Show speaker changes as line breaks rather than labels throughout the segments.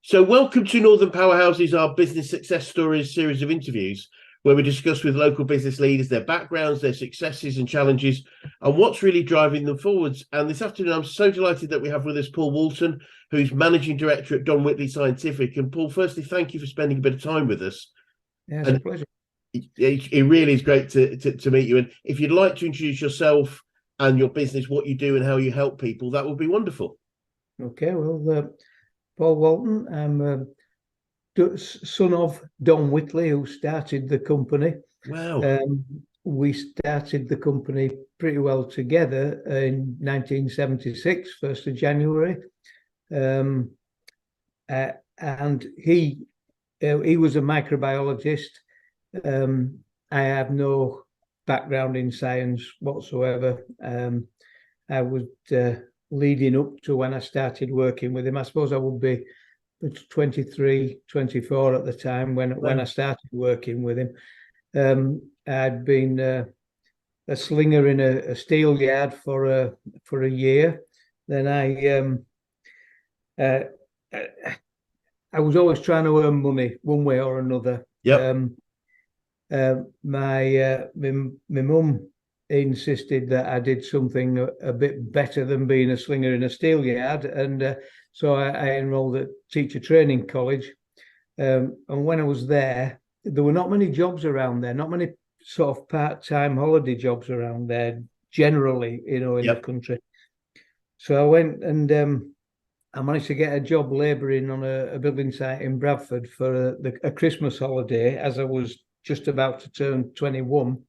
So, welcome to Northern Powerhouses, our business success stories series of interviews, where we discuss with local business leaders their backgrounds, their successes and challenges, and what's really driving them forwards. And this afternoon, I'm so delighted that we have with us Paul Walton, who's Managing Director at Don Whitley Scientific. And Paul, firstly, thank you for spending a bit of time with us.
Yeah, it's a pleasure.
It really is great to meet you. And if you'd like to introduce yourself and your business, what you do and how you help people, that would be wonderful.
Okay, well, Paul Walton, I'm son of Don Whitley, who started the company.
Wow.
We started the company pretty well together in 1976, 1st of January. And he was a microbiologist. I have no background in science whatsoever. I was leading up to when I started working with him. I suppose I would be 23, 24 at the time when I started working with him. I'd been a slinger in a steel yard for a year. Then I was always trying to earn money one way or another.
Yep.
My mum insisted that I did something a bit better than being a slinger in a steel yard, and so I enrolled at teacher training college. And when I was there were not many jobs around there, not many sort of part-time holiday jobs around there generally, in the country. So I went and I managed to get a job labouring on a building site in Bradford for a Christmas holiday as I was just about to turn 21.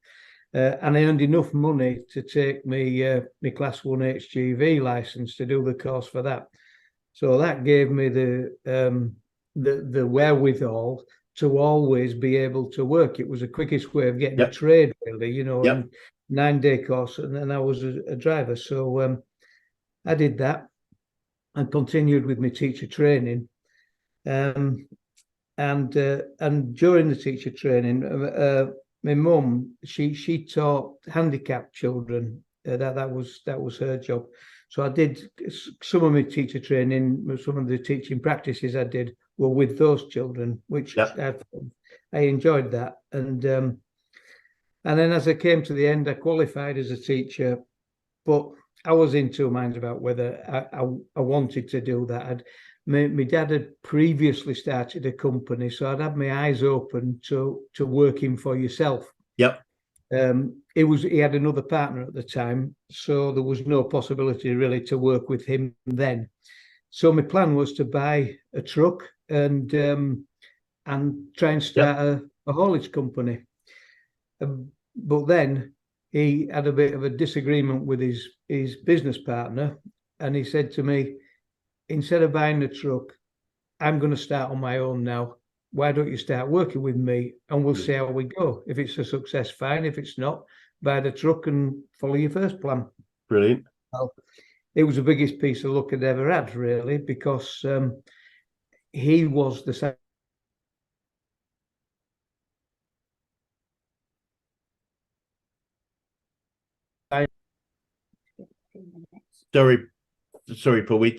And I earned enough money to take my Class 1 HGV licence to do the course for that. So that gave me the wherewithal to always be able to work. It was the quickest way of getting a trade, really, a 9-day course, and then I was a driver. So I did that and continued with my teacher training. And during the teacher training, my mum, she taught handicapped children. That was her job. So I did some of my teacher training. Some of the teaching practices I did were with those children, which I enjoyed that. And then as I came to the end, I qualified as a teacher, but I was in two minds about whether I wanted to do that. My dad had previously started a company, so I'd had my eyes open to working for yourself.
Yep.
He had another partner at the time, so there was no possibility really to work with him then. So my plan was to buy a truck and try and start a haulage company. But then he had a bit of a disagreement with his business partner, and he said to me, instead of buying the truck, I'm going to start on my own now. Why don't you start working with me and we'll see how we go. If it's a success, fine. If it's not, buy the truck and follow your first plan.
Brilliant.
Well, it was the biggest piece of luck I'd ever had, really, because he was the same.
Sorry, Paul.
I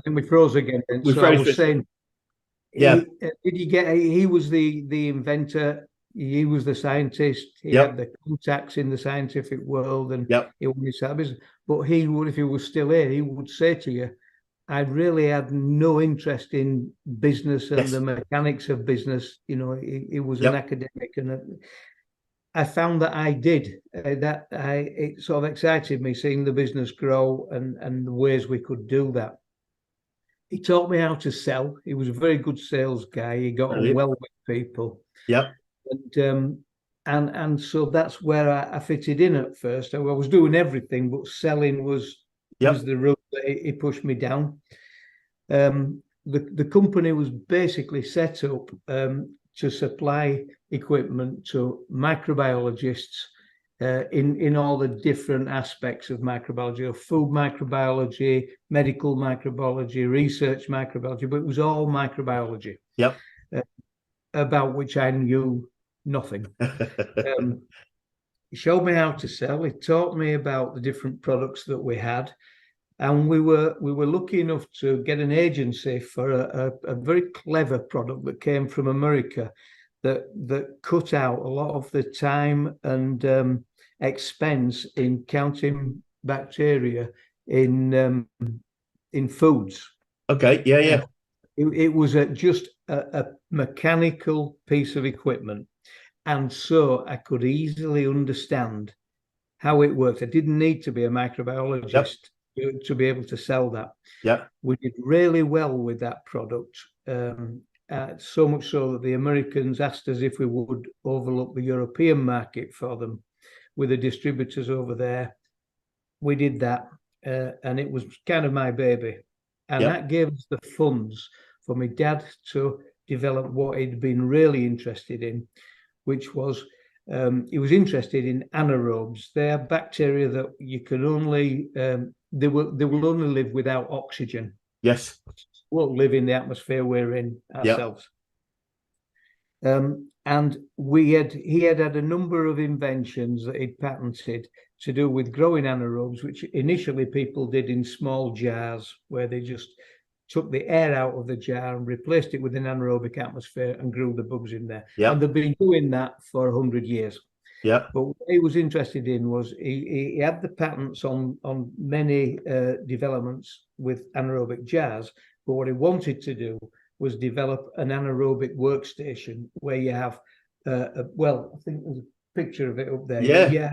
think we froze again.
We
so
froze.
I was saying, he was the inventor. He was the scientist. He had the contacts in the scientific world, and he wanted to start a business. But he would, if he was still here, he would say to you, I really had no interest in business and the mechanics of business. He was an academic, and I found that I did. It sort of excited me seeing the business grow and the ways we could do that. He taught me how to sell. He was a very good sales guy. He got on well with people.
Yeah.
And so that's where I fitted in at first. I was doing everything, but selling was the route that he pushed me down. The company was basically set up to supply equipment to microbiologists in all the different aspects of microbiology, food microbiology, medical microbiology, research microbiology, but it was all microbiology. About which I knew nothing. He showed me how to sell. He taught me about the different products that we had. And we were lucky enough to get an agency for a very clever product that came from America that cut out a lot of the time and expense in counting bacteria in foods.
Okay. Yeah.
It was just a mechanical piece of equipment, and so I could easily understand how it worked. I didn't need to be a microbiologist to be able to sell that.
Yeah.
We did really well with that product, so much so that the Americans asked us if we would overlook the European market for them with the distributors over there. We did that, and it was kind of my baby. And that gave us the funds for my dad to develop what he'd been really interested in, which was he was interested in anaerobes. They are bacteria that you can only they will only live without oxygen.
Yes.
Won't live in the atmosphere we're in ourselves. And he had a number of inventions that he'd patented to do with growing anaerobes, which initially people did in small jars, where they just took the air out of the jar and replaced it with an anaerobic atmosphere and grew the bugs in there. And they've been doing that for 100 years. But what he was interested in was he had the patents on many developments with anaerobic jars, but what he wanted to do was develop an anaerobic workstation where you have, well, I think there's a picture of it up there.
Yeah.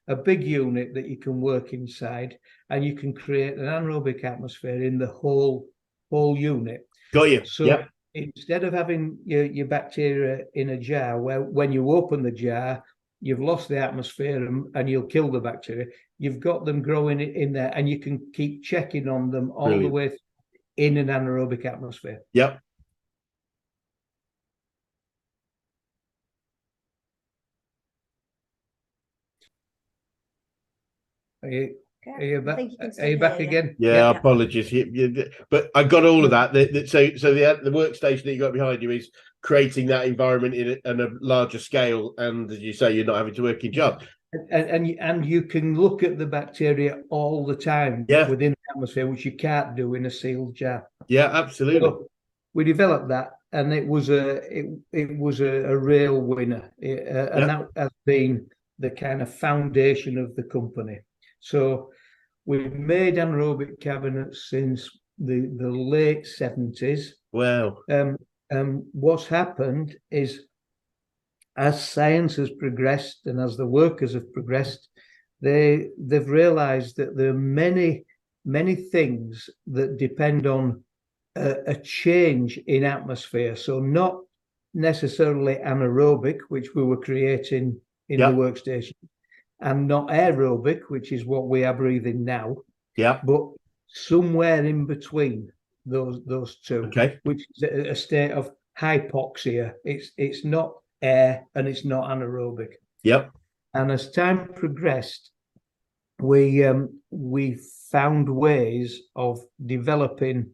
A big unit that you can work inside, and you can create an anaerobic atmosphere in the whole unit.
Got you.
So instead of having your bacteria in a jar, where when you open the jar, you've lost the atmosphere and you'll kill the bacteria, you've got them growing in there, and you can keep checking on them all the way in an anaerobic atmosphere. Are you back again?
Yeah. Apologies. But I got all of that. So the workstation that you got behind you is creating that environment in a larger scale, and as you say, you're not having to work in jars.
And you can look at the bacteria all the time within the atmosphere, which you can't do in a sealed jar.
Yeah, absolutely.
So we developed that, and it was a real winner, and that has been the kind of foundation of the company. So we've made anaerobic cabinets since the late 70s.
Wow.
What's happened is, as science has progressed and as the workers have progressed, they've realized that there are many things that depend on a change in atmosphere. So not necessarily anaerobic, which we were creating in the workstation, and not aerobic, which is what we are breathing now. But somewhere in between those two, which is a state of hypoxia. It's not air and it's not anaerobic. And as time progressed, we found ways of developing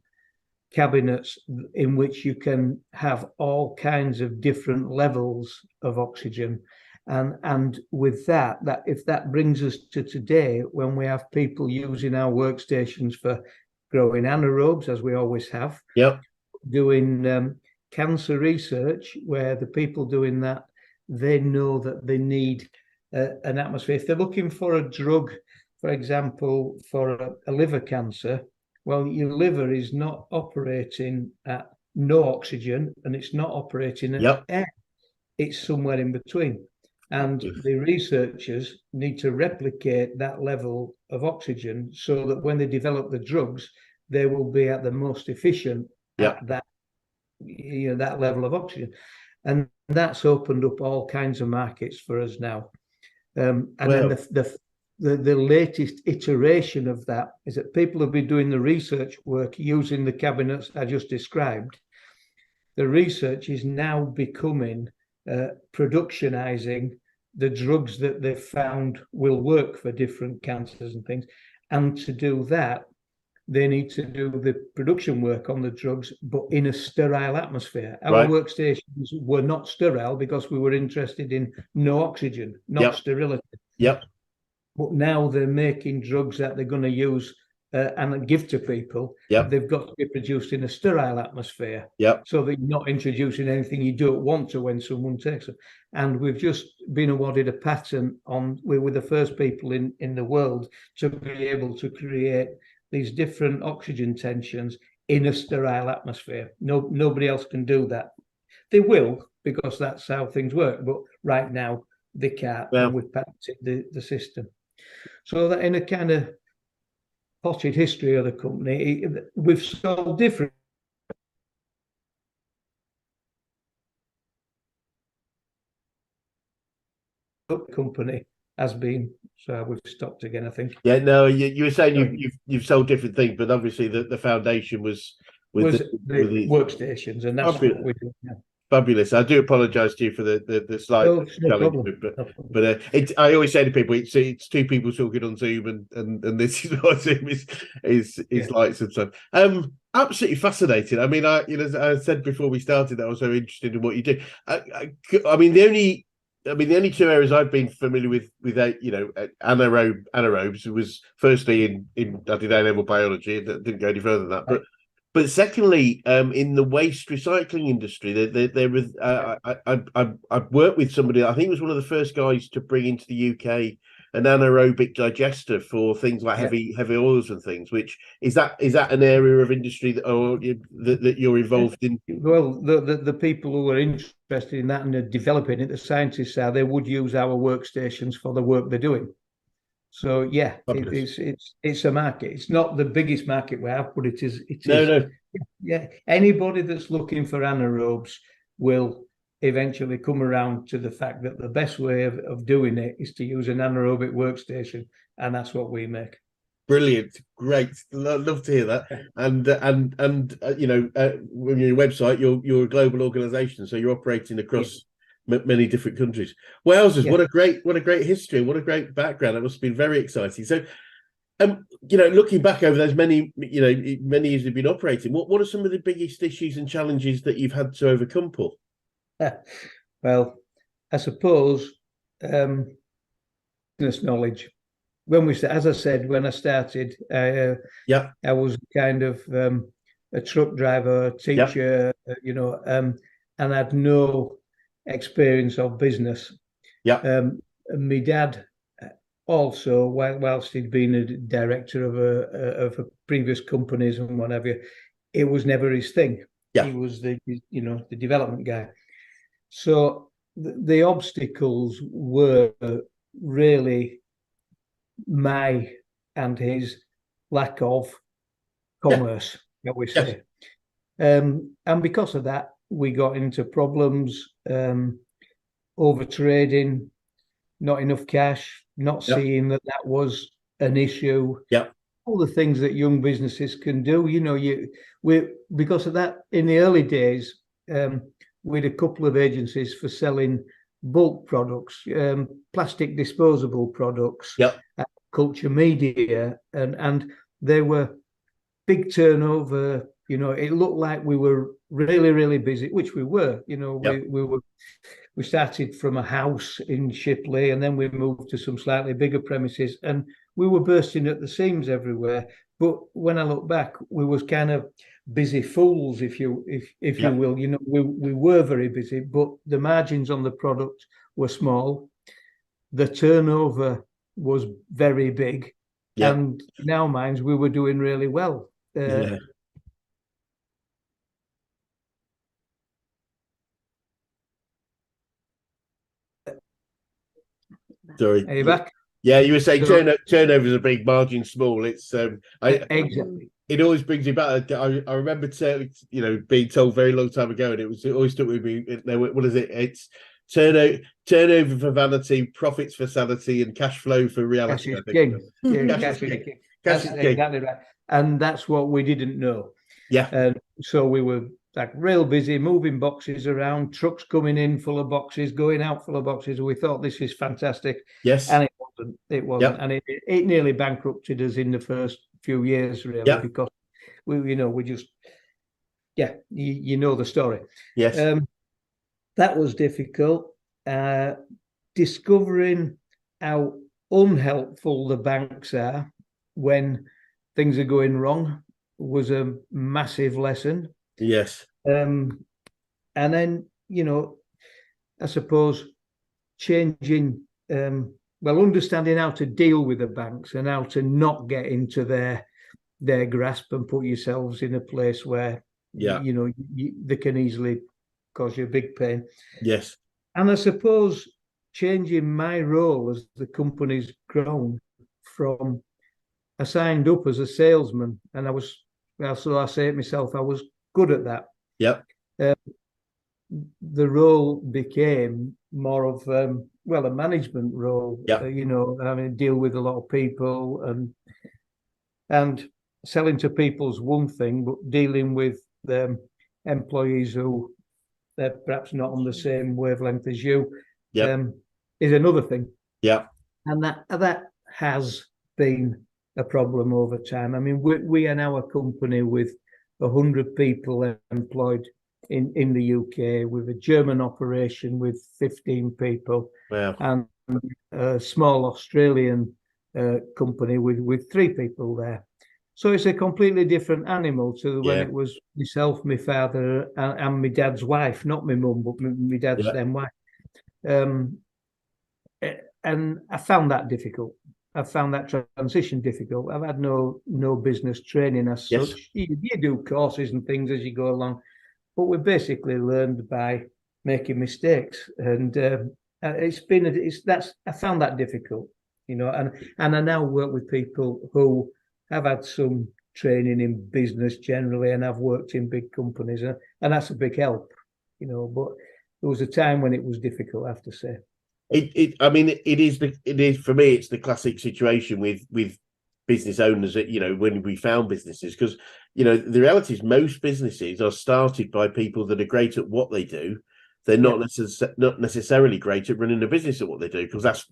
cabinets in which you can have all kinds of different levels of oxygen. And with that if that brings us to today, when we have people using our workstations for growing anaerobes, as we always have, doing cancer research, where the people doing that, they know that they need an atmosphere. If they're looking for a drug, for example, for a liver cancer, well, your liver is not operating at no oxygen, and it's not operating at air. It's somewhere in between. And the researchers need to replicate that level of oxygen so that when they develop the drugs, they will be at the most efficient at that, that level of oxygen. And that's opened up all kinds of markets for us now. Then the latest iteration of that is that people have been doing the research work using the cabinets I just described. The research is now becoming productionizing the drugs that they've found will work for different cancers and things. And to do that, they need to do the production work on the drugs, but in a sterile atmosphere. Our workstations were not sterile because we were interested in no oxygen, not sterility. But now they're making drugs that they're going to use and give to people,
Yep.
they've got to be produced in a sterile atmosphere.
Yep.
So that you're not introducing anything you don't want to when someone takes them. And we've just been awarded a patent on, we were the first people in the world to be able to create these different oxygen tensions in a sterile atmosphere. Nobody else can do that. They will, because that's how things work. But right now, they can't.
Well,
and we've patented the system. So that in a kind of potted history of the company, we've sold different company has been. So we've stopped again, I think.
Yeah, no, you were saying you've sold different things, but obviously the foundation was
the workstations, and that's what we do now.
Fabulous. I do apologise to you for the slight challenge, but I always say to people, it's two people talking on Zoom, and this is what Zoom is like sometimes. Absolutely fascinating. I mean, as I said before we started, I was so interested in what you do. I mean, the only two areas I've been familiar with anaerobes was firstly in I did A-level biology and didn't go any further than that, but secondly, in the waste recycling industry, there was I've worked with somebody. I think it was one of the first guys to bring into the UK an anaerobic digester for things like heavy oils and things. Which is that an area of industry that you're involved in?
Well, the people who are interested in that and are developing it, the scientists are, they would use our workstations for the work they're doing. So yeah, it's a market. It's not the biggest market we have, but it is.
No.
Yeah, anybody that's looking for anaerobes will eventually come around to the fact that the best way of doing it is to use an anaerobic workstation, and that's what we make.
Brilliant, great, love to hear that. And when your website, you're a global organisation, so you're operating across many different countries. Wowzers, what a great history, what a great background. It must have been very exciting. So, looking back over those many years you've been operating, what are some of the biggest issues and challenges that you've had to overcome, Paul?
Well, I suppose business knowledge. As I said, when I started, I was kind of a truck driver, teacher, and had no experience of business. And my dad also, whilst he'd been a director of a previous companies and whatever, it was never his thing. He was the development guy. So the obstacles were really my and his lack of commerce, shall we say. And because of that, we got into problems, overtrading, not enough cash, not seeing that was an issue. All the things that young businesses can do. Because of that, in the early days, we had a couple of agencies for selling bulk products, plastic disposable products, culture media, and they were big turnover. It looked like we were really, really busy, which we were. We started from a house in Shipley, and then we moved to some slightly bigger premises, and we were bursting at the seams everywhere. But when I look back, we was kind of busy fools, if you will. We were very busy, but the margins on the product were small. The turnover was very big, and in our minds, we were doing really well.
Sorry.
Are you back?
Yeah, you were saying turnover is a big, margin small. It's
exactly.
It always brings me back. I remember being told very long time ago, and it always stuck with me. What is it? It's turnover for vanity, profits for sanity, and cash flow for reality.
Cash is king. Cash is king. That's exactly right. And that's what we didn't know. And so we were like real busy, moving boxes around, trucks coming in full of boxes, going out full of boxes. We thought this is fantastic.
And
it wasn't. And it nearly bankrupted us in the first few years, really, because we just you know the story. That was difficult. Discovering how unhelpful the banks are when things are going wrong was a massive lesson.
Yes.
And then, I suppose changing, understanding how to deal with the banks and how to not get into their grasp and put yourselves in a place where, they can easily cause you a big pain.
Yes.
And I suppose changing my role as the company's grown from, I signed up as a salesman, and so I say it myself, I was good at that.
Yep.
The role became more of a management role.
Yep.
Deal with a lot of people, and selling to people's one thing, but dealing with employees who they're perhaps not on the same wavelength as you, is another thing.
Yeah.
And that has been a problem over time. I mean, we are now a company with 100 people employed in the UK, with a German operation with 15 people,
Wow.
and a small Australian company with 3 people there. So it's a completely different animal to when it was myself, my father, and my dad's wife, not my mum, but my dad's then wife. And I found that difficult. I found that transition difficult. I've had no business training as such. You do courses and things as you go along, but we basically learned by making mistakes. And I found that difficult, and I now work with people who have had some training in business generally, and I've worked in big companies, and that's a big help, but there was a time when it was difficult, I have to say.
It is for me, it's the classic situation with business owners that, when we found businesses, because, the reality is most businesses are started by people that are great at what they do. They're not necessarily great at running a business at what they do, because that's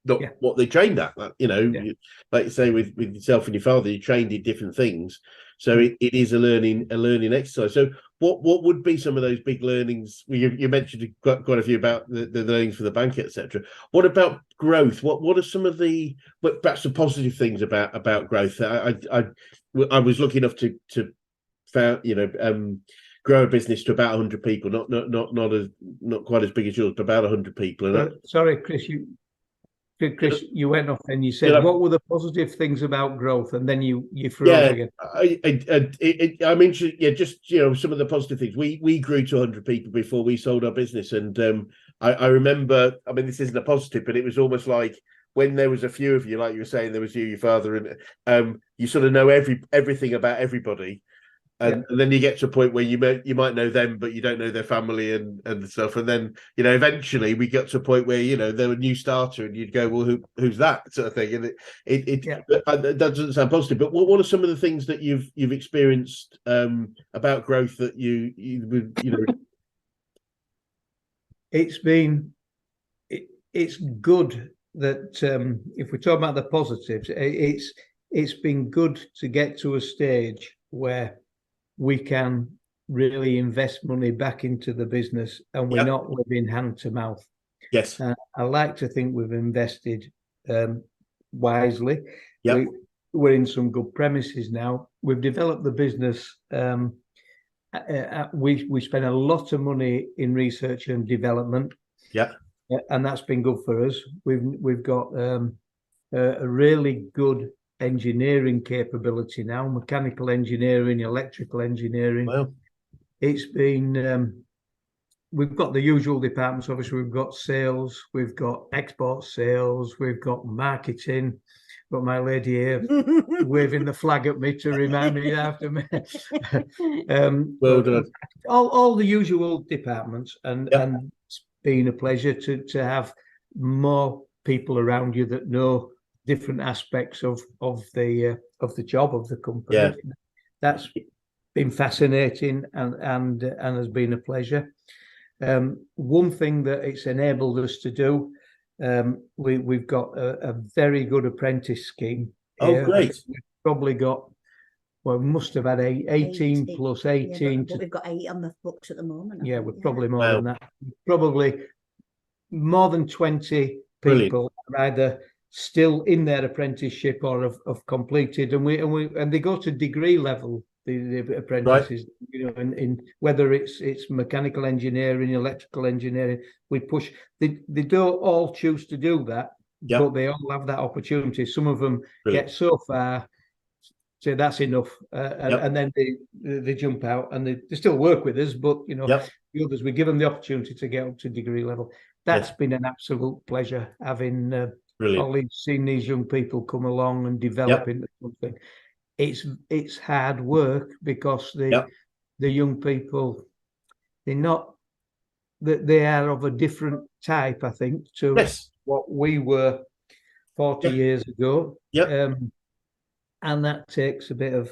not what they trained at. Like you say with yourself and your father, you trained in different things, so it is a learning exercise. So what would be some of those big learnings? You mentioned quite a few about the learnings for the bank, etc. What about growth? What are some of the perhaps the positive things about growth? I was lucky enough to grow a business to about 100 people, not quite as big as yours, but about 100 people. And
sorry, Chris, you went off and you said, what were the positive things about growth? And then you froze again.
I'm interested. Yeah, just some of the positive things. We grew to 100 people before we sold our business, and I remember. I mean, this isn't a positive, but it was almost like when there was a few of you, like you were saying, there was you, your father, and you sort of know everything about everybody. And then you get to a point where you might know them, but you don't know their family and stuff. And then, eventually we got to a point where, they're a new starter and you'd go, well, who's that sort of thing? And that doesn't sound positive. But what are some of the things that you've experienced about growth that you would,
It's good that if we talk about the positives, it's been good to get to a stage where we can really invest money back into the business, and we're not living hand to mouth.
Yes.
I like to think we've invested wisely.
Yep.
We're in some good premises now. We've developed the business. We spend a lot of money in research and development.
Yeah.
And that's been good for us. We've got a really good engineering capability now, mechanical engineering, electrical engineering.
Wow.
It's been we've got the usual departments. Obviously, we've got sales, we've got export sales, we've got marketing. Got my lady here waving the flag at me to remind me after me.
Well done.
All the usual departments, and it's been a pleasure to have more people around you that know different aspects of the job of the company.
Yeah.
That's been fascinating and has been a pleasure. One thing that it's enabled us to do, we've got a very good apprentice scheme.
Oh, great.
We've probably got, we must have had 18 plus 18.
But we've got 8 on the books at the moment.
Yeah, we're probably more than that. Probably more than 20 people are either still in their apprenticeship or have completed, and they go to degree level. The apprentices, in whether it's mechanical engineering, electrical engineering, we push. They don't all choose to do that, but they all have that opportunity. Some of them get so far, say that's enough, and then they jump out and they still work with us, but the others, we give them the opportunity to get up to degree level. That's been an absolute pleasure having seen these young people come along and develop into something. It's hard work because the young people, they are of a different type, I think, to what we were 40 years ago. And that takes a bit of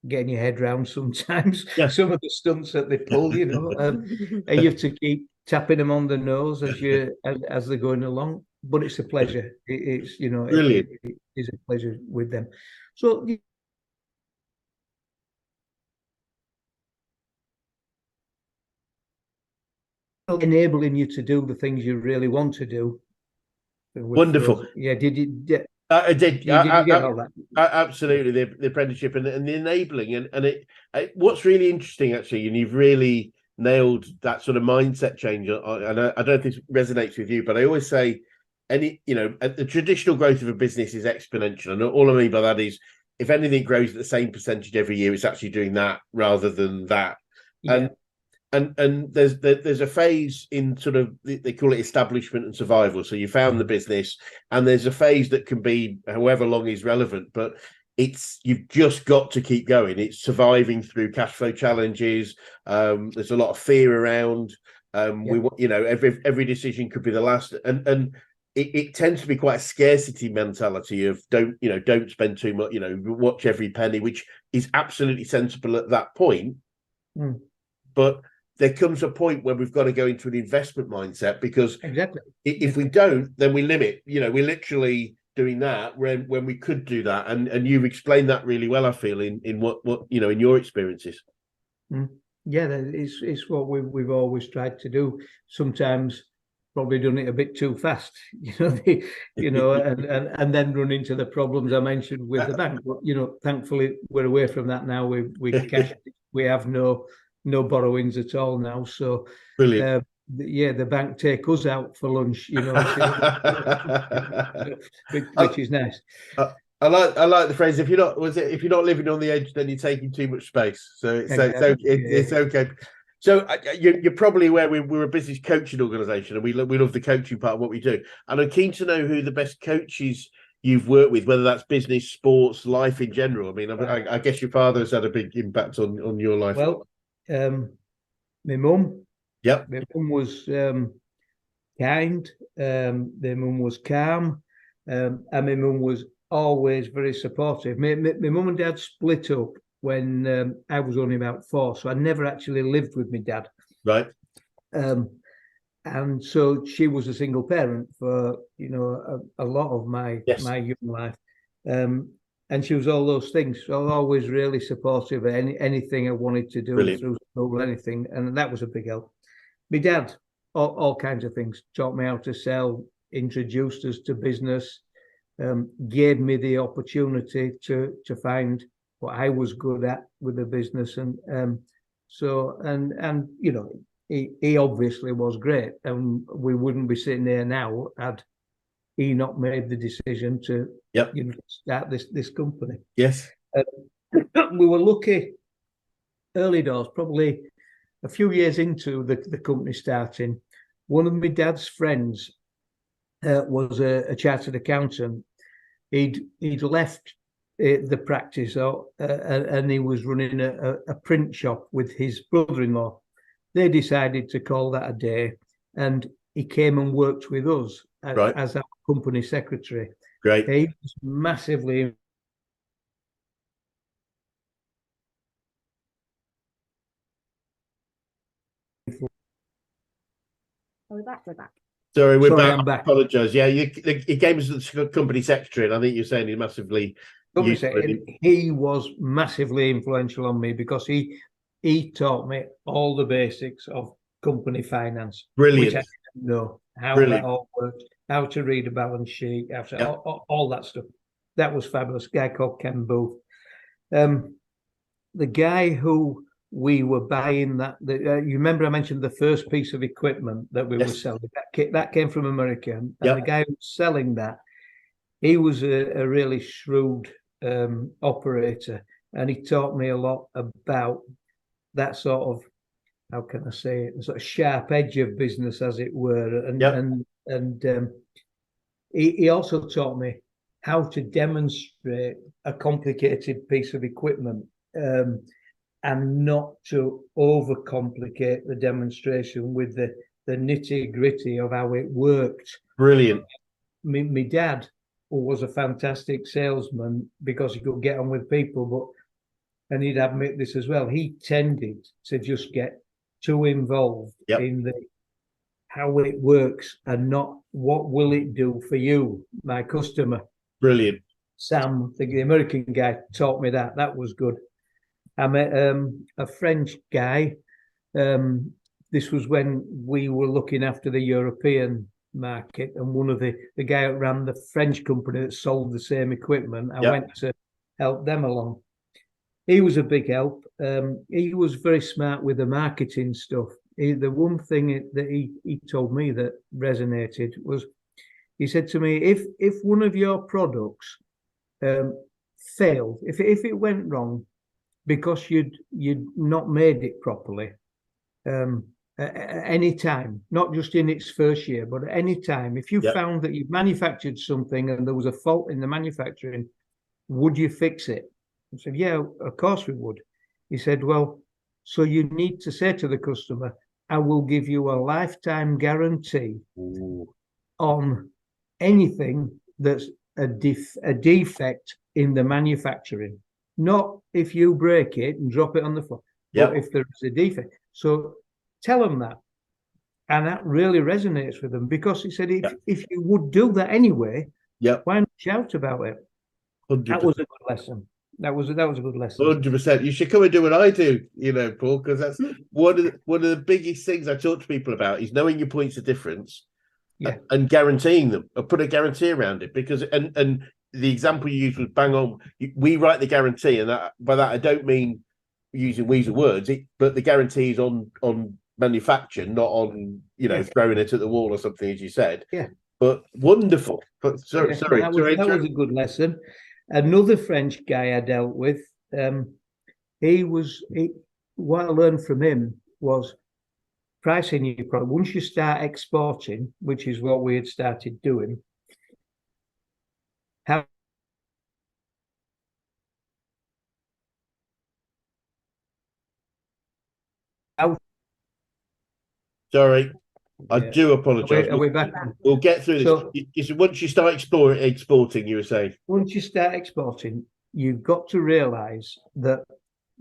getting your head round sometimes. Some of the stunts that they pull, and you have to keep tapping them on the nose as they're going along. But it's a pleasure. It's
brilliant.
It is a pleasure with them. So enabling you to do the things you really want to do.
Wonderful.
Did you?
I did.
Did you get all that?
Absolutely, the apprenticeship and the enabling, and what's really interesting actually, and you've really nailed that sort of mindset change. And I don't know if this resonates with you, but I always say, the traditional growth of a business is exponential, and all I mean by that is if anything grows at the same percentage every year, it's actually doing that rather than that. And there's a phase in sort of, they call it establishment and survival. So you found the business, and there's a phase that can be however long is relevant, but you've just got to keep going. It's surviving through cash flow challenges. There's a lot of fear around. Every decision could be the last, and it tends to be quite a scarcity mentality of don't spend too much, watch every penny, which is absolutely sensible at that point. But there comes a point where we've got to go into an investment mindset, because if we don't, then we limit. We're literally doing that when we could do that, and you've explained that really well, I feel, in what in your experiences.
It's what we've always tried to do. Sometimes probably done it a bit too fast, and then run into the problems I mentioned with the bank. But thankfully we're away from that now. We have no borrowings at all now, so
brilliant.
The bank take us out for lunch, which is nice.
I like the phrase, if you're not living on the edge, then you're taking too much space. So it's okay. So you're probably aware we're a business coaching organisation, and we love the coaching part of what we do. And I'm keen to know who the best coaches you've worked with, whether that's business, sports, life in general. I mean, I guess your father has had a big impact on your life.
Well, my mum. My mum was kind. My mum was calm, and my mum was always very supportive. My mum and dad split up when I was only about 4, so I never actually lived with my dad.
Right.
And so she was a single parent for a lot of my young life. And she was all those things. So I was always really supportive of anything I wanted to do.
Brilliant.
Through school, anything, and that was a big help. My dad, all kinds of things, taught me how to sell, introduced us to business, gave me the opportunity to find what I was good at with the business, and he obviously was great, and we wouldn't be sitting here now had he not made the decision to start this company.
Yes.
We were lucky early doors, probably a few years into the company starting. One of my dad's friends was a chartered accountant. He'd left the practice and he was running a print shop with his brother-in-law. They decided to call that a day, and he came and worked with us as our company secretary.
Great.
He was massively
We're back.
Sorry, we're
Sorry,
back.
I'm back.
I apologise. Yeah, he came as the company secretary, and I think you're saying he's massively.
He was massively influential on me because he taught me all the basics of company finance.
Brilliant.
Which I didn't know how
Brilliant.
that all worked. how to read a balance sheet, after
Yep.
all that stuff. That was fabulous. A guy called Ken Booth. The guy who we were buying you remember I mentioned the first piece of equipment that we were
Yes.
selling. That came from America, and
Yep.
the guy who was selling that, he was a really shrewd operator, and he taught me a lot about that sort of, how can I say it, sort of sharp edge of business, as it were. And
Yep.
He also taught me how to demonstrate a complicated piece of equipment, and not to overcomplicate the demonstration with the nitty-gritty of how it worked.
Brilliant.
My dad was a fantastic salesman because he could get on with people, and he'd admit this as well, he tended to just get too involved
Yep.
in how it works and not what will it do for you, my customer.
Brilliant.
Sam, the American guy, taught me that. That was good. I met a French guy. This was when we were looking after the European market, and one of the guy that ran the French company that sold the same equipment, I went to help them along. He was a big help. He was very smart with the marketing stuff. The one thing that he told me that resonated was, he said to me, if one of your products failed, if it went wrong because you'd not made it properly, at any time, not just in its first year, but at any time, if you found that you manufactured something and there was a fault in the manufacturing, would you fix it? I said, yeah, of course we would. He said, well, so you need to say to the customer, I will give you a lifetime guarantee on anything that's a defect in the manufacturing. Not if you break it and drop it on the floor, but if there is a defect. So tell them that. And that really resonates with them, because he said, if you would do that anyway, why not shout about it?
100%.
That was a good lesson. That was a good lesson.
100%. You should come and do what I do, Paul, because that's one of the biggest things I talk to people about is knowing your points of difference, and guaranteeing them, or put a guarantee around it. Because and the example you used was bang on. We write the guarantee, and by that I don't mean using weasel words, but the guarantee is on manufacture, not on throwing it at the wall or something, as you said.
Yeah.
But wonderful. But sorry,
that was a good lesson. Another French guy I dealt with, what I learned from him was pricing your product. Once you start exporting, which is what we had started doing,
sorry, I do apologise.
Are we back?
We'll get through this.
So,
once you start exporting, you were saying.
Once you start exporting, you've got to realise that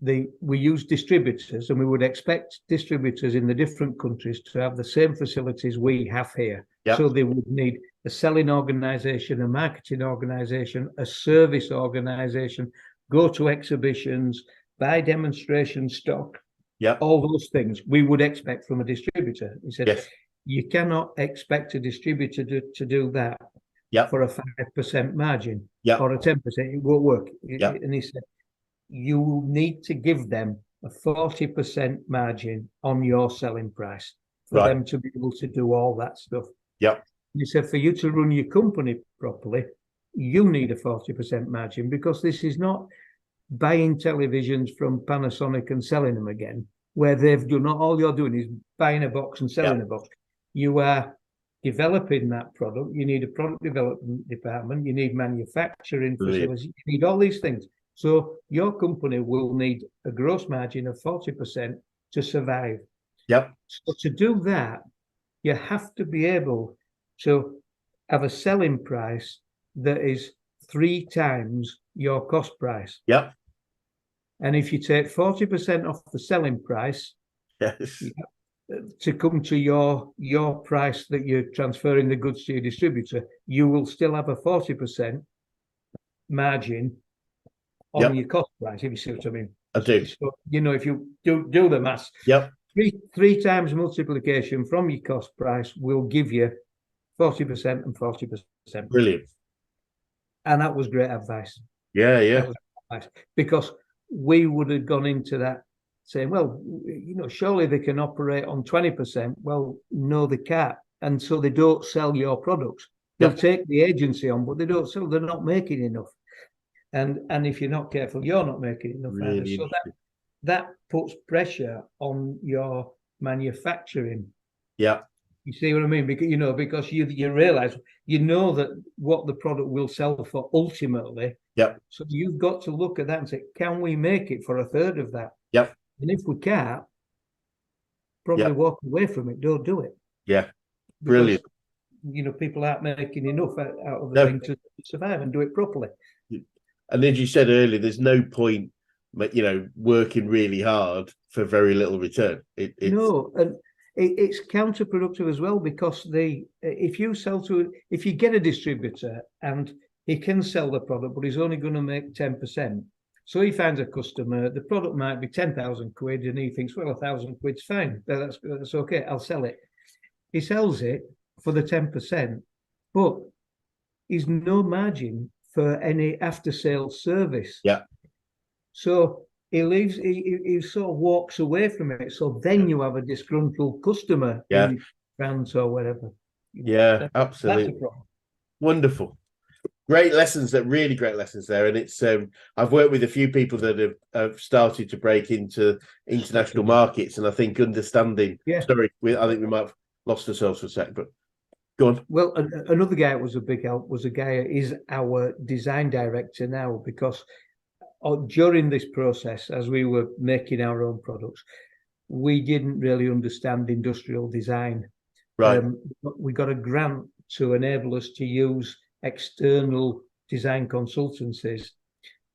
we use distributors, and we would expect distributors in the different countries to have the same facilities we have here. So they would need a selling organisation, a marketing organisation, a service organisation, go to exhibitions, buy demonstration stock. All those things we would expect from a distributor. He said, you cannot expect a distributor to do that for a 5% margin or a 10%. It won't work. And he said, you need to give them a 40% margin on your selling price for them to be able to do all that stuff. He said, for you to run your company properly, you need a 40% margin, because this is not buying televisions from Panasonic and selling them again, where they've done all you're doing is buying a box and selling a box. You are developing that product. You need a product development department. You need manufacturing facilities. You need all these things. So your company will need a gross margin of 40% to survive. So to do that, you have to be able to have a selling price that is 3 times your cost price. And if you take 40% off the selling price, to come to your price that you're transferring the goods to your distributor, you will still have a 40% margin on your cost price, if you see what I mean.
I do.
So, if you do the maths, three times multiplication from your cost price will give you 40% and 40%.
Brilliant.
And that was great advice.
Yeah, yeah.
That was advice. Because we would have gone into that saying, well, surely they can operate on 20%. Well, no, they can't. And so they don't sell your products. They'll take the agency on, but they don't sell. They're not making enough. And if you're not careful, you're not making enough.
Really.
So that puts pressure on your manufacturing.
Yeah.
You see what I mean? Because you realize that what the product will sell for ultimately.
Yep.
So you've got to look at that and say, can we make it for a third of that?
Yep.
And if we can't, probably walk away from it. Don't do it.
Yeah. Brilliant.
Because, people aren't making enough out of the thing to survive and do it properly.
And as you said earlier, there's no point, working really hard for very little return.
No, and it's counterproductive as well, because if you get a distributor and he can sell the product, but he's only going to make 10%. So he finds a customer, the product might be 10,000 quid, and he thinks, well, 1,000 quid's fine. That's okay. I'll sell it. He sells it for the 10%, but he's no margin for any after-sales service.
Yeah.
So he leaves. He sort of walks away from it. So then you have a disgruntled customer in France or whatever.
Yeah, absolutely.
That's a problem.
Wonderful. Great lessons, really great lessons there. And it's I've worked with a few people that have started to break into international markets, and I think understanding.
Yeah.
Sorry, I think we might have lost ourselves for a sec, but go on.
Well, another guy that was a big help is our design director now, because during this process, as we were making our own products, we didn't really understand industrial design.
Right.
We got a grant to enable us to use external design consultancies.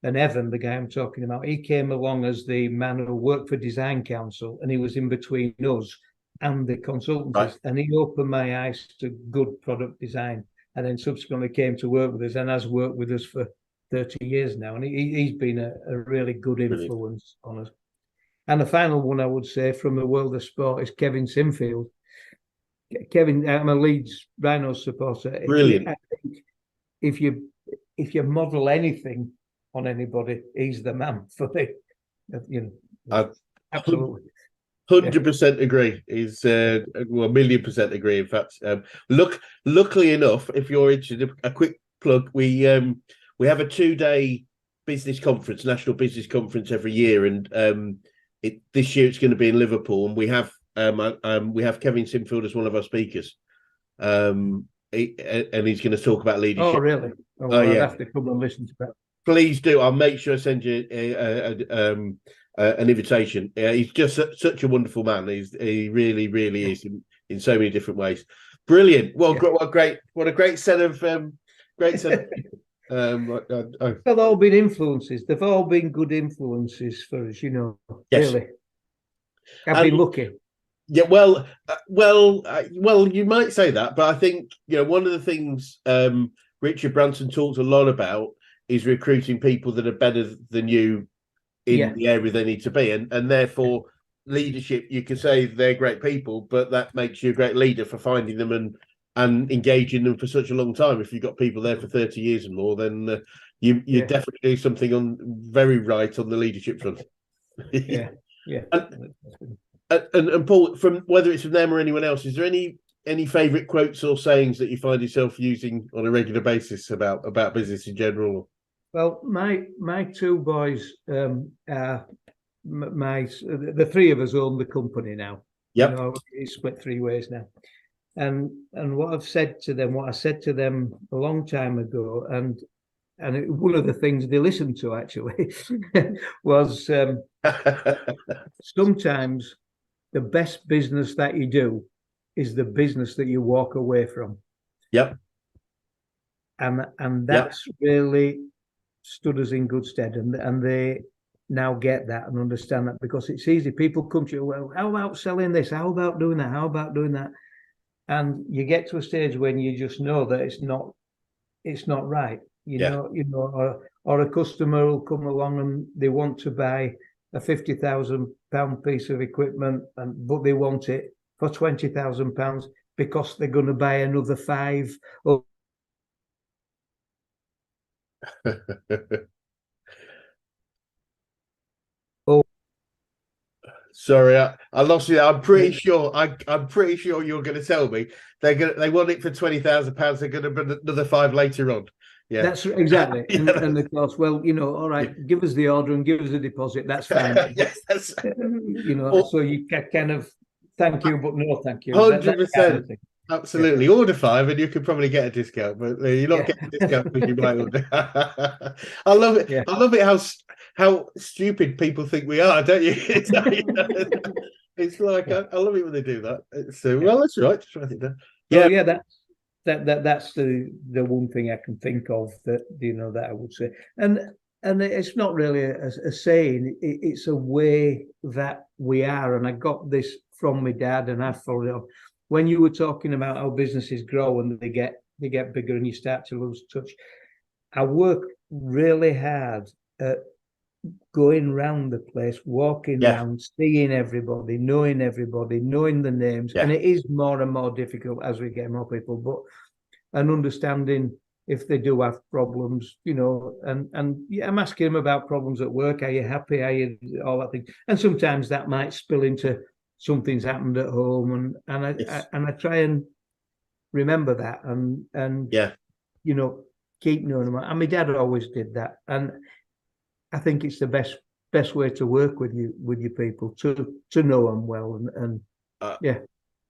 And Evan, the guy I'm talking about, he came along as the man who worked for Design Council, and he was in between us and the consultancies. Right. And he opened my eyes to good product design, and then subsequently came to work with us and has worked with us for 30 years now. And he's been a really good influence on us. And the final one I would say from the world of sport is Kevin Sinfield. Kevin, I'm a Leeds Rhinos supporter.
Brilliant.
I think if you model anything on anybody, he's the man for me. Absolutely.
100% agree. He's 1,000,000% agree. In fact, luckily enough, if you're interested, a quick plug: we have a 2-day business conference, national business conference every year, and this year it's going to be in Liverpool, and we have Kevin Sinfield as one of our speakers, and he's going to talk about leadership.
Oh, really? I'd have to come and listen to that. Please
do. I'll make sure I send you an invitation. He's just such a wonderful man. He really, really is in so many different ways. Brilliant. Well, what a great set of
They've all been influences. They've all been good influences for us, Yes. Really. I've been lucky.
Yeah, well, you might say that, but I think one of the things Richard Branson talks a lot about is recruiting people that are better than you in the area they need to be, and therefore leadership. You can say they're great people, but that makes you a great leader for finding them and engaging them for such a long time. If you've got people there for 30 years and more, then you definitely do something very right on the leadership front.
Yeah.
And Paul, from whether it's from them or anyone else, is there any favourite quotes or sayings that you find yourself using on a regular basis about business in general?
Well, my two boys are the three of us own the company now.
Yep.
It's split 3 ways now. And what I said to them a long time ago, and one of the things they listened to actually was sometimes the best business that you do is the business that you walk away from.
Yep.
And that's really stood us in good stead, and they now get that and understand that, because it's easy. People come to you, well, how about selling this? How about doing that? How about doing that? And you get to a stage when you just know that it's not right. Or a customer will come along and they want to buy a £50,000 piece of equipment, but they want it for £20,000. because they're going to buy another 5 or
Sorry, I lost you. I'm pretty sure. I'm pretty sure you're going to tell me they want it for £20,000. They're going to put another 5 later on. Yeah,
that's exactly.
Yeah,
and of course, well, all right, give us the order and give us the deposit. That's fine.
yes, that's
So you kind of thank you, but no thank you. That kind of
100%.
thing.
Absolutely. Order 5 and you could probably get a discount, but you're not
Yeah.
getting a discount because you might order. I love it.
Yeah.
I love it how stupid people think we are, don't you? It's like I love it when they do that. It's well, that's right. Just write it down.
Oh,
Yeah,
yeah, that's the one thing I can think of that that I would say, and it's not really a saying. It's a way that we are, and I got this from my dad, and I followed it up. When you were talking about how businesses grow and they get bigger and you start to lose touch, I work really hard at going round the place, walking round, seeing everybody, knowing the names. And it is more and more difficult as we get more people, but and understanding if they do have problems, and yeah, I'm asking them about problems at work. Are you happy? Are you all that thing? And sometimes that might spill into something's happened at home, and I try and remember that and keep knowing them. And my dad always did that, and I think it's the best way to work with your people to know them well and yeah.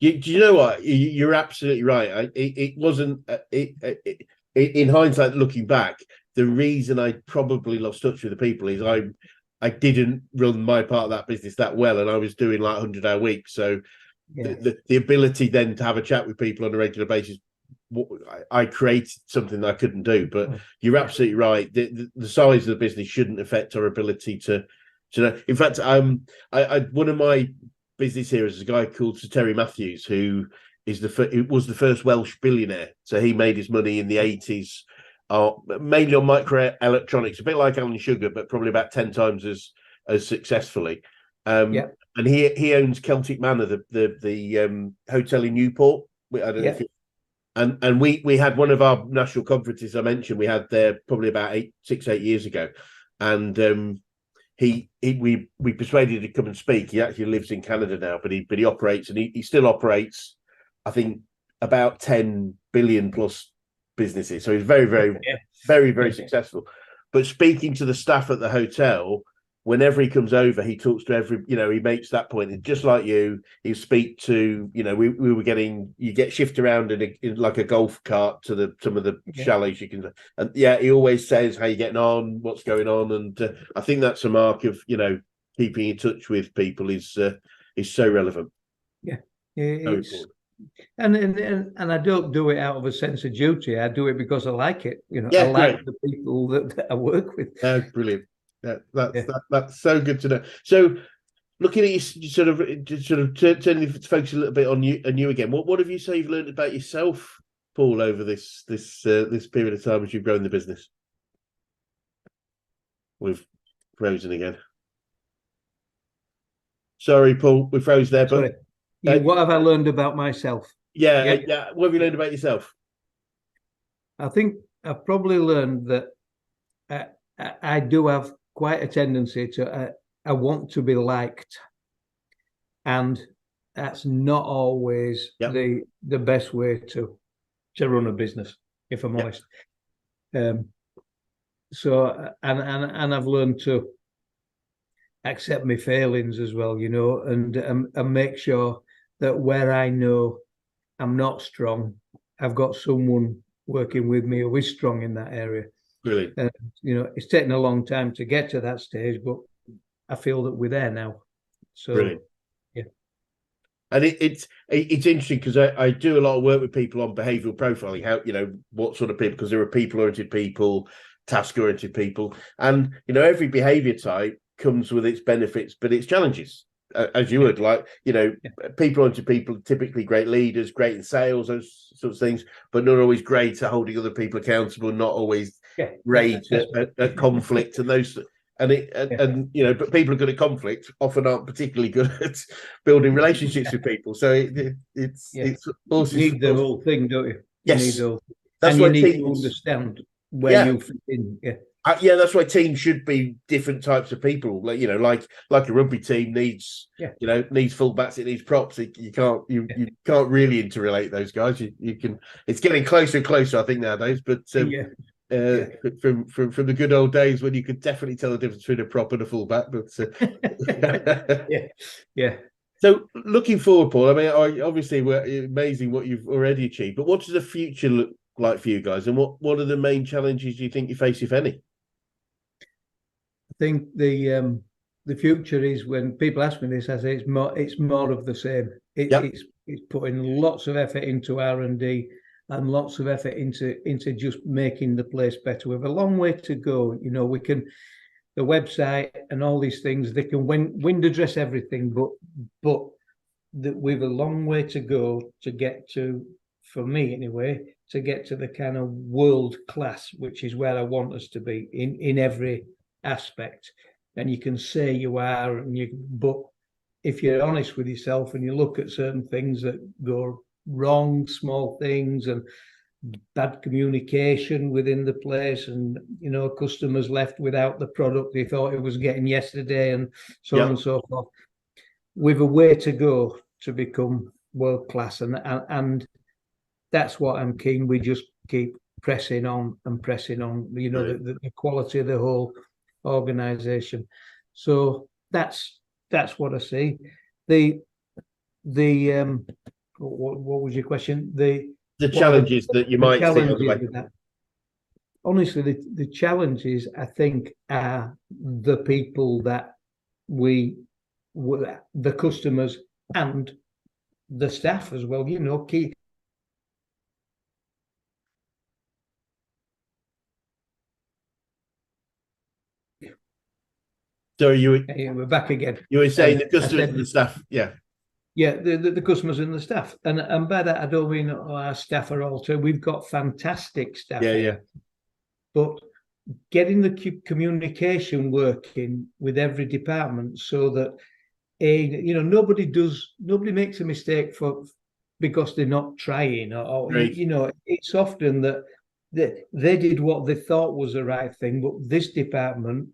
Do you know what? You're absolutely right. It wasn't in hindsight, looking back, the reason I probably lost touch with the people is I didn't run my part of that business that well, and I was doing like 100-hour weeks. So the ability then to have a chat with people on a regular basis, I created something that I couldn't do. But you're absolutely right. The size of the business shouldn't affect our ability to know. In fact, I one of my business heroes is a guy called Sir Terry Matthews, who was the first Welsh billionaire. So he made his money in the 80s, mainly on microelectronics, a bit like Alan Sugar, but probably about 10 times as successfully. And he owns Celtic Manor, the hotel in Newport. I don't know if and we had one of our national conferences I mentioned we had there probably about 8 years ago, and we persuaded him to come and speak. He actually lives in Canada now, but he operates, and he still operates, I think, about 10 billion plus businesses. So he's very, very, very, very successful. But speaking to the staff at the hotel, whenever he comes over, he talks to he makes that point. And just like you, he speak to, you get shift around in like a golf cart to some of the chalets you can. And he always says, how you getting on, what's going on. And I think that's a mark of, keeping in touch with people is so relevant.
Yeah. It's, and I don't do it out of a sense of duty. I do it because I like it. I like the people that I work with.
That's brilliant. That's so good to know. So, looking at you, sort of turning the focus a little bit on you again. What have you say you've learned about yourself, Paul, over this period of time as you've grown the business? We've frozen again. Sorry, Paul, we froze there.
Sorry. What have I learned about myself?
What have you learned about yourself?
I think I've probably learned that I do have quite a tendency to I want to be liked, and that's not always the best way to run a business, if I'm honest. So and I've learned to accept my failings as well, and make sure that where I know I'm not strong, I've got someone working with me who is strong in that area.
Brilliant.
It's taken a long time to get to that stage, but I feel that we're there now. So,
brilliant. Yeah. And it's interesting because I do a lot of work with people on behavioural profiling. How what sort of people, because there are people-oriented people, task-oriented people, and every behaviour type comes with its benefits, but its challenges. As you would people-oriented people are typically great leaders, great in sales, those sorts of things, but not always great at holding other people accountable, not always great at conflict and those. And you know, but people are good at conflict often aren't particularly good at building relationships with people. So it's also
you need the whole thing, don't you? You need
yes,
the whole,
that's
and
why
you need to
teams
understand where you fit in.
yeah, that's why teams should be different types of people. Like you know, like a rugby team needs needs fullbacks, it needs props. You can't really interrelate those guys. You can. It's getting closer and closer, I think, nowadays. But from the good old days when you could definitely tell the difference between a prop and a fullback. But
yeah.
So looking forward, Paul. I mean, obviously, we're amazing what you've already achieved. But what does the future look like for you guys? And what are the main challenges you think you face, if any?
I think the future is, when people ask me this, I say it's more of the same. It's putting lots of effort into R&D and lots of effort into just making the place better. We have a long way to go. You know, we can, the website and all these things, they can window dress everything, but we've a long way to go to get to, for me anyway, to get to the kind of world class, which is where I want us to be in every aspect. And you can say you are, but if you're honest with yourself and you look at certain things that go wrong, small things, and bad communication within the place, and you know, customers left without the product they thought it was getting yesterday, and so on and so forth. We've a way to go to become world class, and that's what I'm keen. We just keep pressing on and pressing on. You know, the quality of the whole organization. So that's what I see. What was your question?
The challenges that you might see on the way.
With that. Honestly, the challenges, I think, are the people that the customers and the staff as well. You know, keep.
So
we're back again.
You were saying the customers and the staff,
Yeah, the customers and the staff, and by that I don't mean our staff are all too. We've got fantastic staff here, but getting the communication working with every department so that nobody makes a mistake because they're not trying, or you know, it's often that they did what they thought was the right thing, but this department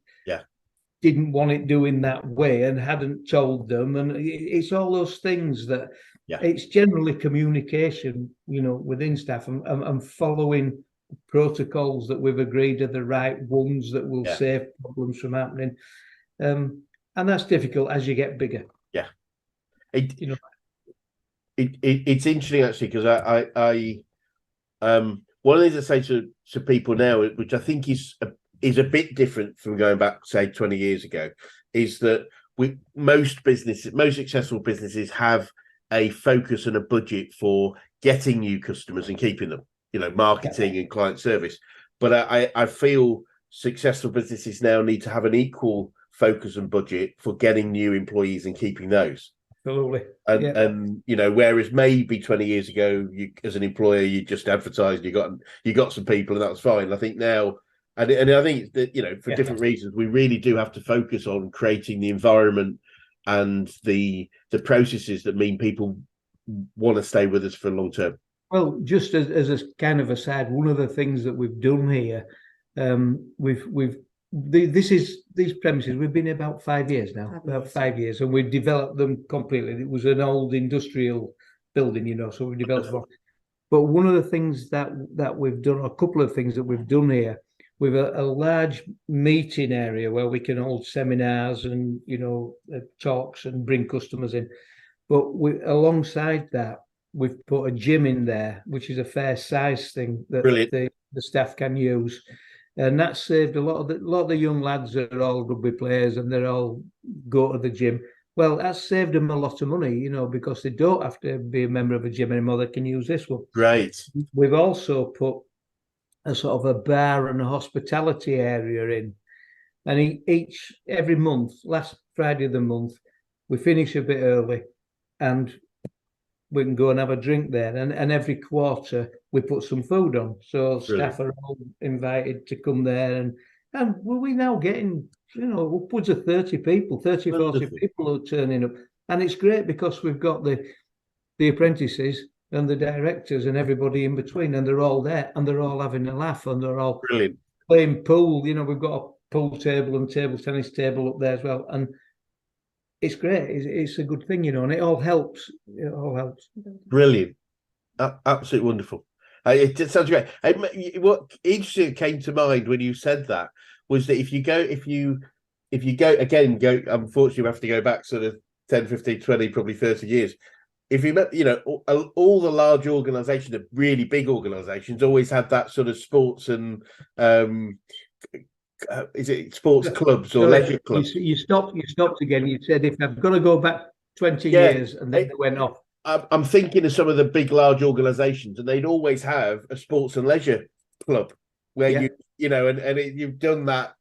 didn't want it doing that way and hadn't told them, and it's all those things that it's generally communication, you know, within staff and following protocols that we've agreed are the right ones that will save problems from happening, and that's difficult as you get bigger.
It's interesting actually, because I one of the things I say to people now, which I think is a bit different from going back, say, 20 years ago, is that most successful businesses have a focus and a budget for getting new customers and keeping them, you know, marketing and client service. But I feel successful businesses now need to have an equal focus and budget for getting new employees and keeping those.
Absolutely.
And you know, whereas maybe 20 years ago, you as an employer, you just advertised, you got some people and that was fine. I think now, and I think that, you know, for different reasons, we really do have to focus on creating the environment and the processes that mean people want to stay with us for long term.
Well, just as a kind of aside, one of the things that we've done here, these premises, we've been here about 5 years now, about 5 years, and we've developed them completely. It was an old industrial building, you know, so we developed one. But one of the things that we've done, a couple of things that we've done here, we've a large meeting area where we can hold seminars and, you know, talks and bring customers in. But alongside that, we've put a gym in there, which is a fair size thing that the staff can use. And that saved a lot of the young lads are all rugby players and they're all go to the gym. Well, that's saved them a lot of money, you know, because they don't have to be a member of a gym anymore. They can use this one.
Great.
We've also put a sort of a bar and a hospitality area in. And every month, last Friday of the month, we finish a bit early and we can go and have a drink there. And every quarter we put some food on. So staff are all invited to come there and And we're now getting, upwards of 30 people, 30, 40
Wonderful.
people who are turning up. And it's great because we've got the apprentices and the directors and everybody in between, and they're all there and they're all having a laugh and they're all
Brilliant.
playing pool. We've got a pool table and table tennis table up there as well. And it's great. It's a good thing, and it all helps. It all helps.
Brilliant. Absolutely wonderful. It just sounds great. What interesting came to mind when you said that was that if you go, unfortunately, we have to go back sort of 10, 15, 20, probably 30 years. If you met, all the large organizations, the really big organizations, always had that sort of sports and is it sports clubs or leisure clubs?
You stopped again. You said, if I've got to go back 20 years, and then it went off.
I'm thinking of some of the big, large organisations, and they'd always have a sports and leisure club where you've done that,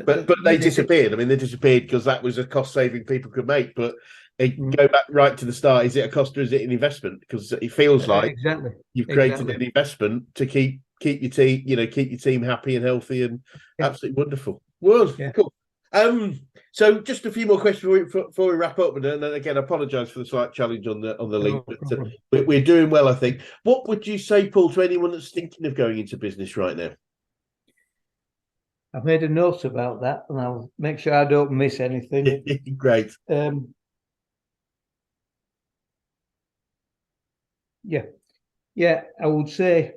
but they disappeared. I mean, they disappeared because that was a cost saving people could make. But go back right to the start. Is it a cost or is it an investment? Because it feels like you've created an investment to keep your team, keep your team happy and healthy and absolutely wonderful. Cool. So just a few more questions before we wrap up, and then again, I apologise for the slight challenge on the link, but we're doing well, I think. What would you say, Paul, to anyone that's thinking of going into business right now?
I've made a note about that, and I'll make sure I don't miss anything.
Great.
I would say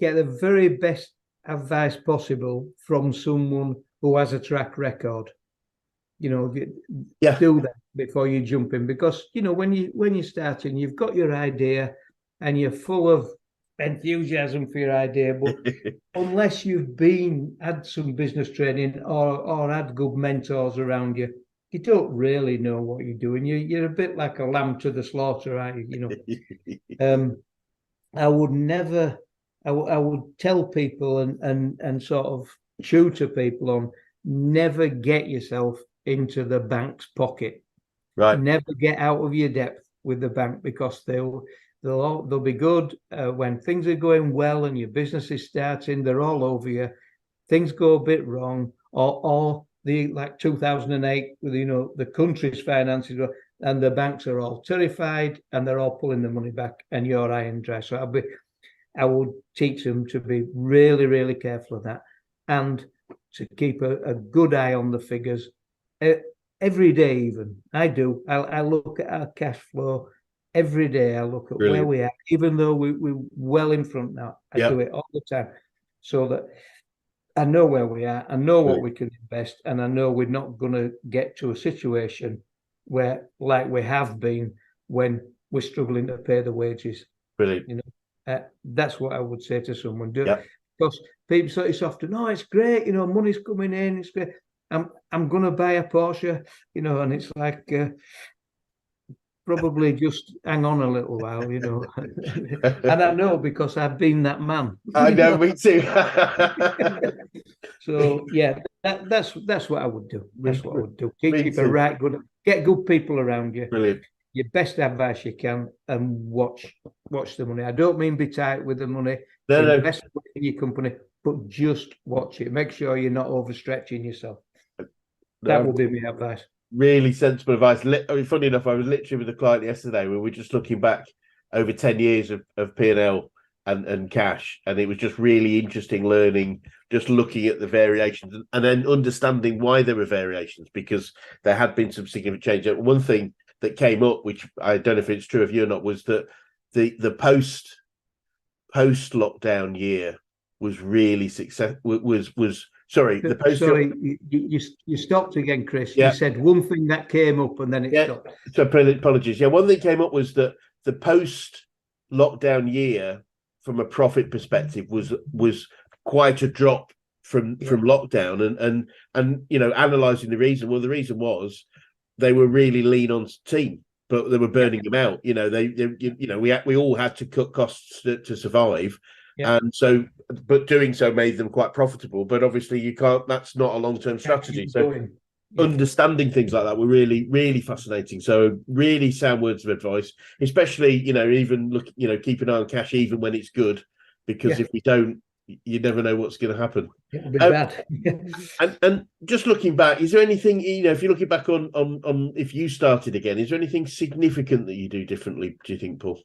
get the very best advice possible from someone who has a track record. Do that before you jump in, because when you're starting, you've got your idea and you're full of enthusiasm for your idea, but unless you've had some business training or had good mentors around you, you don't really know what you're doing. You're a bit like a lamb to the slaughter, aren't you? I would tell people and sort of tutor people on, never get yourself into the bank's pocket.
Right.
Never get out of your depth with the bank, because they'll be good when things are going well and your business is starting. They're all over you. Things go a bit wrong, or like 2008, the country's finances, and the banks are all terrified and they're all pulling the money back, and you're high and dry. So I would teach them to be really, really careful of that, and to keep a good eye on the figures every day. Even I do. I look at our cash flow every day. I look at where we are, even though we're well in front now. I do it all the time, so that I know where we are. I know what we can invest, and I know we're not going to get to a situation where, like we have been, when we're struggling to pay the wages.
Brilliant.
That's what I would say to someone. Because people say it's often, it's great, money's coming in, it's great. I'm going to buy a Porsche, and it's like, probably just hang on a little while, And I know, because I've been that man.
I know, me too.
So that's what I would do. That's what I would do. Keep a get good people around you.
Brilliant.
Your best advice you can, and watch the money. I don't mean be tight with the money. Invest in your company, but just watch it. Make sure you're not overstretching yourself. That would be my advice.
Really sensible advice. Funny enough, I was literally with a client yesterday where we're just looking back over 10 years of P&L and cash, and it was just really interesting learning, just looking at the variations and then understanding why there were variations, because there had been some significant change. One thing that came up, which I don't know if it's true of you or not, was that the post lockdown year was really successful. The post.
Sorry, you stopped again, Chris. You said one thing that came up and then it stopped.
So apologies. One thing came up was that the post lockdown year, from a profit perspective, was quite a drop from lockdown, and analysing the reason. Well, the reason was they were really lean on team, but they were burning them out. We all had to cut costs to survive. And so, but doing so made them quite profitable. But obviously, you can't. That's not a long-term strategy. So, understanding things like that were really, really fascinating. So, really sound words of advice, especially even keep an eye on cash even when it's good, because if we don't you never know what's going to happen.
It'll be bad.
And just looking back, is there anything, if you're looking back on if you started again, is there anything significant that you do differently, do you think, Paul?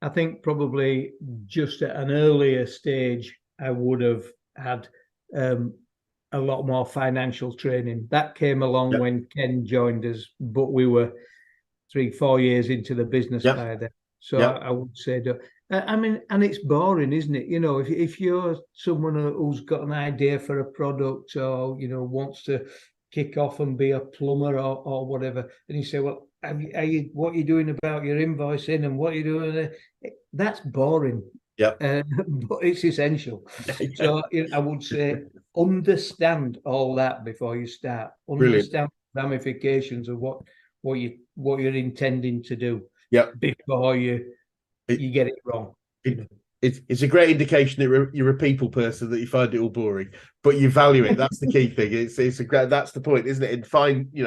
I think probably just at an earlier stage, I would have had a lot more financial training. That came along when Ken joined us, but we were 3-4 years into the business by then. So I would say that. I mean, and it's boring, isn't it? If you're someone who's got an idea for a product, or wants to kick off and be a plumber or whatever, and you say, well, what are you doing about your invoicing and what are you doing? That's boring.
Yeah,
but it's essential. So I would say understand all that before you start. Understand the ramifications of what you're intending to do.
Yeah,
before you get it wrong.
It's a great indication that you're a people person, that you find it all boring, but you value it. That's the key thing. That's the point, isn't it? And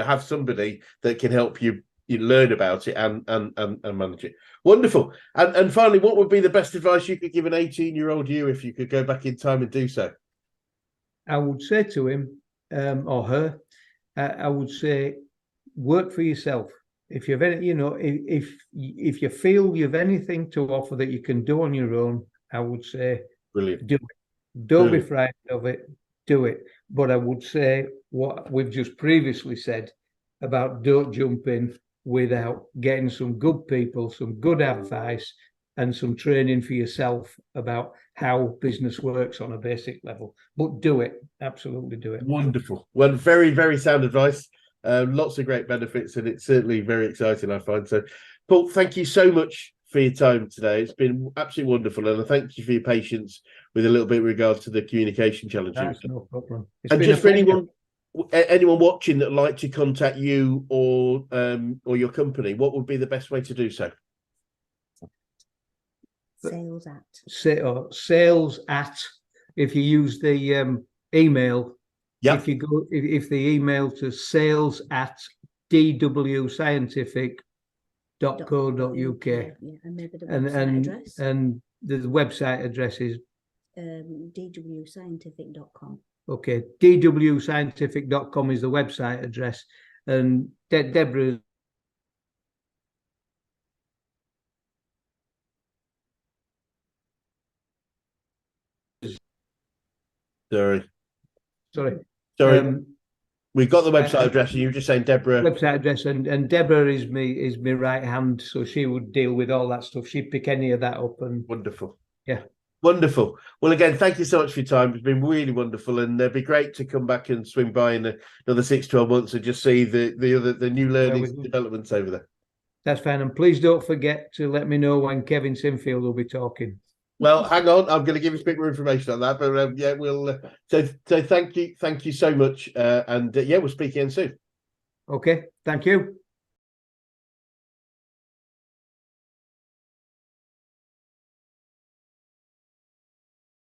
have somebody that can help you learn about it and manage it. Wonderful. And finally, what would be the best advice you could give an 18-year-old you if you could go back in time and do so?
I would say to him or her, I would say, work for yourself. If you've any, if you feel you've anything to offer that you can do on your own, I would say,
brilliant.
Do it. Don't be frightened of it. Do it. But I would say what we've just previously said about don't jump in without getting some good people, some good advice, and some training for yourself about how business works on a basic level. But do it. Absolutely do it.
Wonderful. Well, very, very sound advice. Lots of great benefits, and it's certainly very exciting, I find. So, Paul, thank you so much for your time today. It's been absolutely wonderful, and I thank you for your patience with a little bit in regard to the communication challenges.
That's no problem.
And just for anyone watching that would like to contact you or your company, what would be the best way to do so?
Sales at. If you use the email. Yep. If the email to sales@dwscientific.co.uk, and the website address is
dwscientific.com.
Okay, dwscientific.com is the website address, and Deborah. Sorry.
We've got the website address, and you were just saying Deborah.
Website address, and Deborah is my right hand, so she would deal with all that stuff. She'd pick any of that up. And
wonderful.
Yeah.
Wonderful. Well, again, thank you so much for your time. It's been really wonderful, and it'd be great to come back and swing by in another 6-12 months and just see the new learnings and developments over there.
That's fine, and please don't forget to let me know when Kevin Sinfield will be talking.
Well, hang on, I'm going to give you a bit more information on that, but we'll. So thank you so much, and we'll speak again soon.
Okay, thank you.